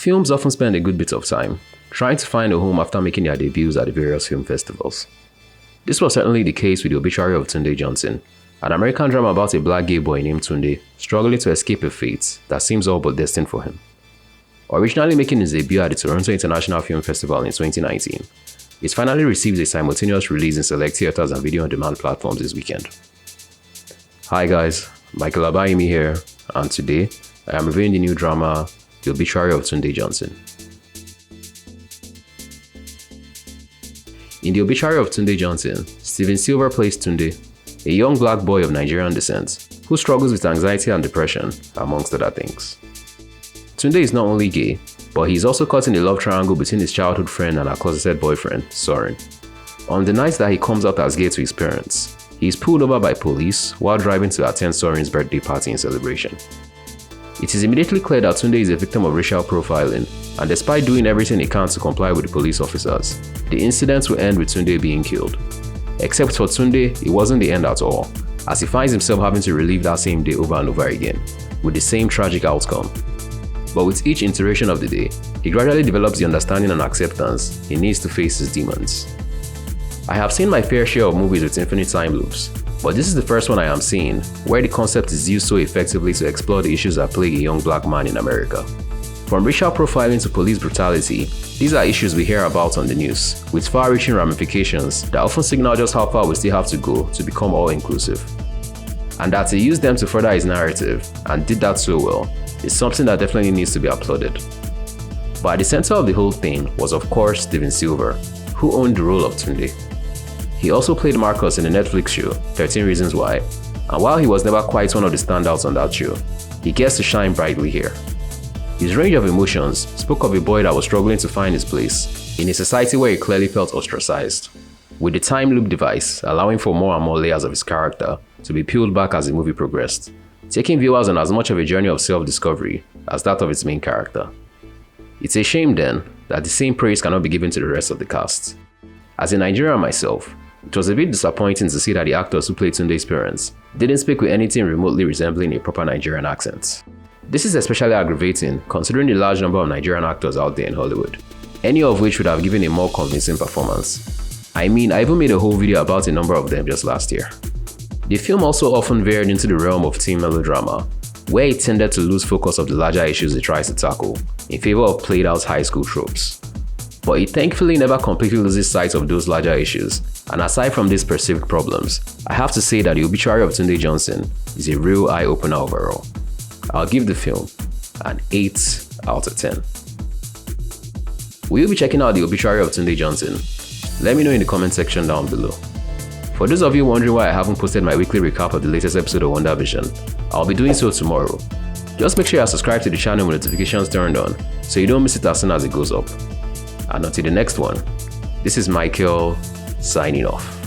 Films often spend a good bit of time trying to find a home after making their debuts at the various film festivals. This was certainly the case with The Obituary of Tunde Johnson, an American drama about a black gay boy named Tunde struggling to escape a fate that seems all but destined for him. Originally making his debut at the Toronto International Film Festival in 2019, it finally received a simultaneous release in select theaters and video-on-demand platforms this weekend. Hi guys, Michael Abayimi here, and today I am reviewing the new drama The Obituary of Tunde Johnson. In The Obituary of Tunde Johnson, Steven Silver plays Tunde, a young black boy of Nigerian descent who struggles with anxiety and depression, amongst other things. Tunde is not only gay, but he is also caught in a love triangle between his childhood friend and her closeted boyfriend, Soren. On the night that he comes out as gay to his parents, he is pulled over by police while driving to attend Soren's birthday party in celebration. It is immediately clear that Tunde is a victim of racial profiling, and despite doing everything he can to comply with the police officers, the incident will end with Tunde being killed. Except for Tunde, it wasn't the end at all, as he finds himself having to relive that same day over and over again, with the same tragic outcome. But with each iteration of the day, he gradually develops the understanding and acceptance he needs to face his demons. I have seen my fair share of movies with infinite time loops, but this is the first one I am seeing where the concept is used so effectively to explore the issues that plague a young black man in America. From racial profiling to police brutality, these are issues we hear about on the news, with far-reaching ramifications that often signal just how far we still have to go to become all-inclusive. And that he used them to further his narrative, and did that so well, is something that definitely needs to be applauded. But at the center of the whole thing was of course Steven Silver, who owned the role of Tunde. He also played Marcus in the Netflix show 13 Reasons Why, and while he was never quite one of the standouts on that show, he gets to shine brightly here. His range of emotions spoke of a boy that was struggling to find his place in a society where he clearly felt ostracized, with the time loop device allowing for more and more layers of his character to be peeled back as the movie progressed, taking viewers on as much of a journey of self-discovery as that of its main character. It's a shame then that the same praise cannot be given to the rest of the cast. As a Nigerian myself, it was a bit disappointing to see that the actors who played Tunde's parents didn't speak with anything remotely resembling a proper Nigerian accent. This is especially aggravating considering the large number of Nigerian actors out there in Hollywood, any of which would have given a more convincing performance. I mean, I even made a whole video about a number of them just last year. The film also often veered into the realm of teen melodrama, where it tended to lose focus of the larger issues it tries to tackle in favor of played-out high school tropes. But it thankfully never completely loses sight of those larger issues, and aside from these perceived problems, I have to say that The Obituary of Tunde Johnson is a real eye-opener overall. I'll give the film an 8 out of 10. Will you be checking out The Obituary of Tunde Johnson? Let me know in the comment section down below. For those of you wondering why I haven't posted my weekly recap of the latest episode of WandaVision, I'll be doing so tomorrow. Just make sure you are subscribed to the channel with notifications turned on so you don't miss it as soon as it goes up. And until the next one, this is Michael signing off.